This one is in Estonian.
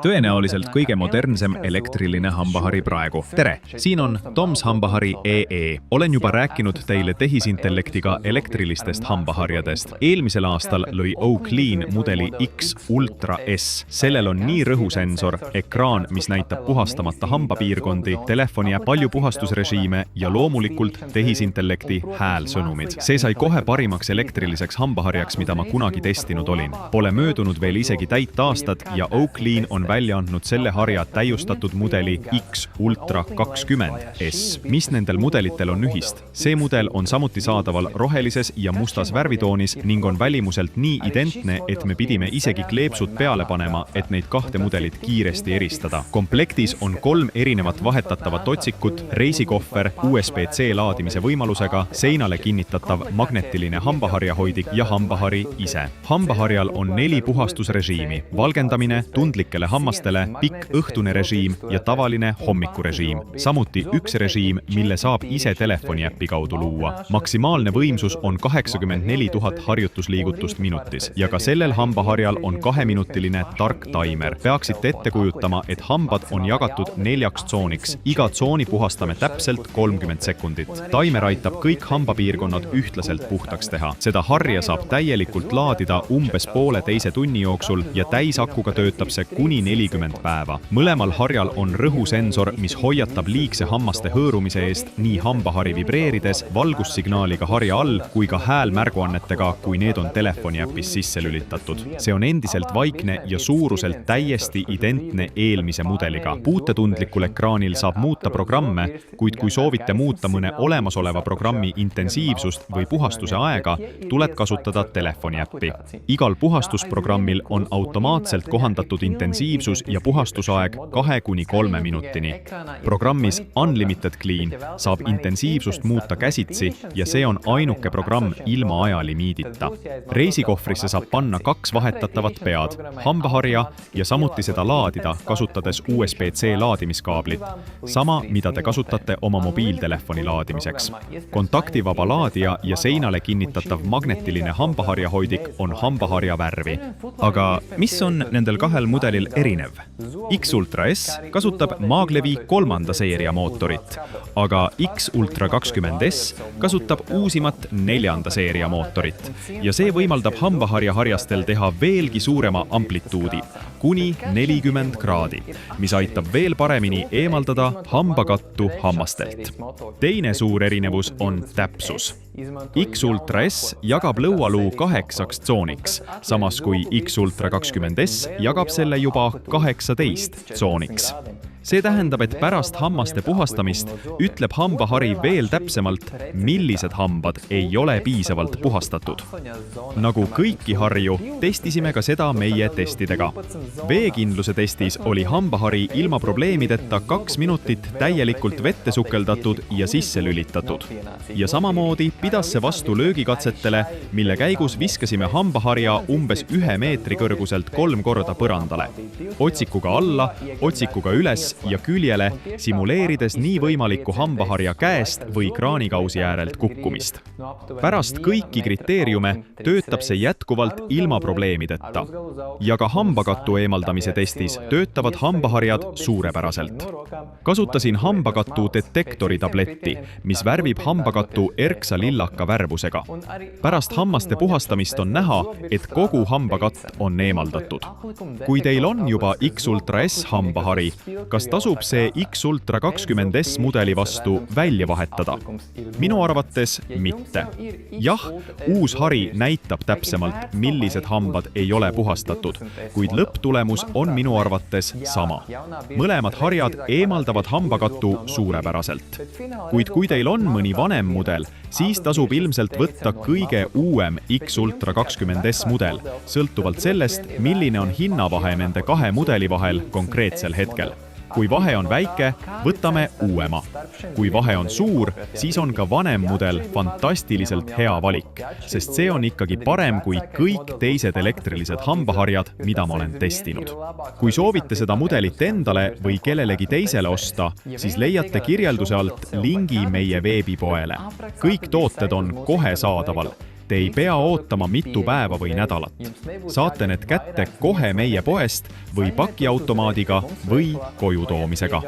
Tõenäoliselt kõige modernsem elektriline hambahari praegu. Tere! Siin on Toms Hambahari EE. Olen juba rääkinud teile tehisintellektiga elektrilistest hambaharjadest. Eelmisel aastal lõi Oaklean mudeli X Ultra S. Sellel on nii rõhusensor, ekraan, mis näitab puhastamata hambapiirkondi, telefoni ja palju puhastusrežiime ja loomulikult tehisintellekti häälsõnumid. See sai kohe parimaks elektriliseks hambaharjaks, mida ma kunagi testinud olin. Pole möödunud veel isegi täit aastat ja Oaklean on välja andnud selle harja täiustatud mudeli X Ultra 20S. Mis nendel mudelitel on ühist? See mudel on samuti saadaval rohelises ja mustas värvitoonis ning on välimuselt nii identne, et me pidime isegi kleepsud peale panema, et neid kahte mudelit kiiresti eristada. Komplektis on 3 erinevat vahetatavat otsikut, reisikohver, USB-C laadimise võimalusega, seinale kinnitatav magnetiline hambaharjahoidik ja hambahari ise. Hambaharjal on 4 puhastusrežiimi: valgendamine, tundlikele hammastele, pikk õhtune režiim ja tavaline hommikurežiim. Samuti üks režiim, mille saab ise telefoniäppi kaudu luua. Maksimaalne võimsus on 84 000 harjutusliigutust minutis ja ka sellel hambaharjal on 2-minutiline tark taimer. Peaksite ette kujutama, et hambad on jagatud 4 tsooniks. Iga tsooni puhastame täpselt 30 sekundit. Taimer aitab kõik hambapiirkonnad ühtlaselt puhtaks teha. Seda harja saab täielikult laadida umbes poole teise tunni jooksul ja täisakuga töötab see kuni 40 päeva. Mõlemal harjal on rõhusensor, mis hoiatab liigse hammaste hõõrumise eest nii hambahari vibreerides, valgussignaaliga harja all kui ka häälmärguannetega, kui need on telefoniäpis sisse lülitatud. See on endiselt vaikne ja suuruselt täiesti identne eelmise mudeliga. Puutetundlikul ekraanil saab muuta programme, kuid kui soovite muuta mõne olemasoleva programmi intensiivsust või puhastuse aega, tuleb kasutada telefoniäppi. Igal puhastusprogrammil on automaatselt kohandatud intensiivsus ja puhastusaeg 2–3 minutini. Programmis Unlimited Clean saab intensiivsust muuta käsitsi ja see on ainuke programm ilma ajalimiidita. Reisikohvrisse saab panna 2 vahetatavat pead, hambaharja ja samuti seda laadida, kasutades USB-C laadimiskaablit, sama, mida te kasutate oma mobiiltelefoni laadimiseks. Kontaktivaba laadija ja seinale kinnitatav magnetiline hambaharjahoidik on hambaharja värvi. Aga mis on nendel 2 mudelil erinev? X Ultra S kasutab Maglevi 3. seeria mootorit, aga X Ultra 20S kasutab uusimat 4. seeria mootorit ja see võimaldab hambaharjaharjastel teha veelgi suurema amplituudi, kuni 40 kraadi, mis aitab veel paremini eemaldada hambakattu hammastelt. Teine suur erinevus on täpsus. X Ultra S jagab lõualuu 8 tsooniks, samas kui X Ultra 20S jagab selle juba 18 tsooniks. See tähendab, et pärast hammaste puhastamist ütleb hambahari veel täpsemalt, millised hambad ei ole piisavalt puhastatud. Nagu kõiki harju, testisime ka seda meie testidega. Veekindluse testis oli hambahari ilma probleemideta 2 minutit täielikult vette sukeldatud ja sisse lülitatud. Ja samamoodi pidas see vastu löögikatsetele, mille käigus viskasime hambaharja umbes 1 meetri kõrguselt 3 korda põrandale. Otsikuga alla, otsikuga üles ja küljele, simuleerides nii võimalikku hambaharja käest või kraanikausi äärelt kukkumist. Pärast kõiki kriteeriume töötab see jätkuvalt ilma probleemideta. Ja ka hambakattu eemaldamise testis töötavad hambaharjad suurepäraselt. Kasutasin hambakattu detektori tabletti, mis värvib hambakattu erksa lillaka värvusega. Pärast hammaste puhastamist on näha, et kogu hambakatt on eemaldatud. Kui teil on juba X Ultra S hambahari, kas tasub see X Ultra 20S mudeli vastu välja vahetada? Minu arvates mitte. Jah, uus hari näitab täpsemalt, millised hambad ei ole puhastatud, kuid lõpptulemus on minu arvates sama. Mõlemad harjad eemaldavad hambakattu suurepäraselt. Kuid kui teil on mõni vanem mudel, siis tasub ilmselt võtta kõige uuem X Ultra 20S mudel, sõltuvalt sellest, milline on hinnavahe nende 2 mudeli vahel konkreetsel hetkel. Kui vahe on väike, võtame uuema. Kui vahe on suur, siis on ka vanem mudel fantastiliselt hea valik, sest see on ikkagi parem kui kõik teised elektrilised hambaharjad, mida ma olen testinud. Kui soovite seda mudelit endale või kellelegi teisele osta, siis leiate kirjelduse alt lingi meie veebipoele. Kõik tooted on kohe saadaval Te ei pea ootama mitu päeva või nädalat. Saate need kätte kohe meie poest või pakiautomaadiga või koju toomisega.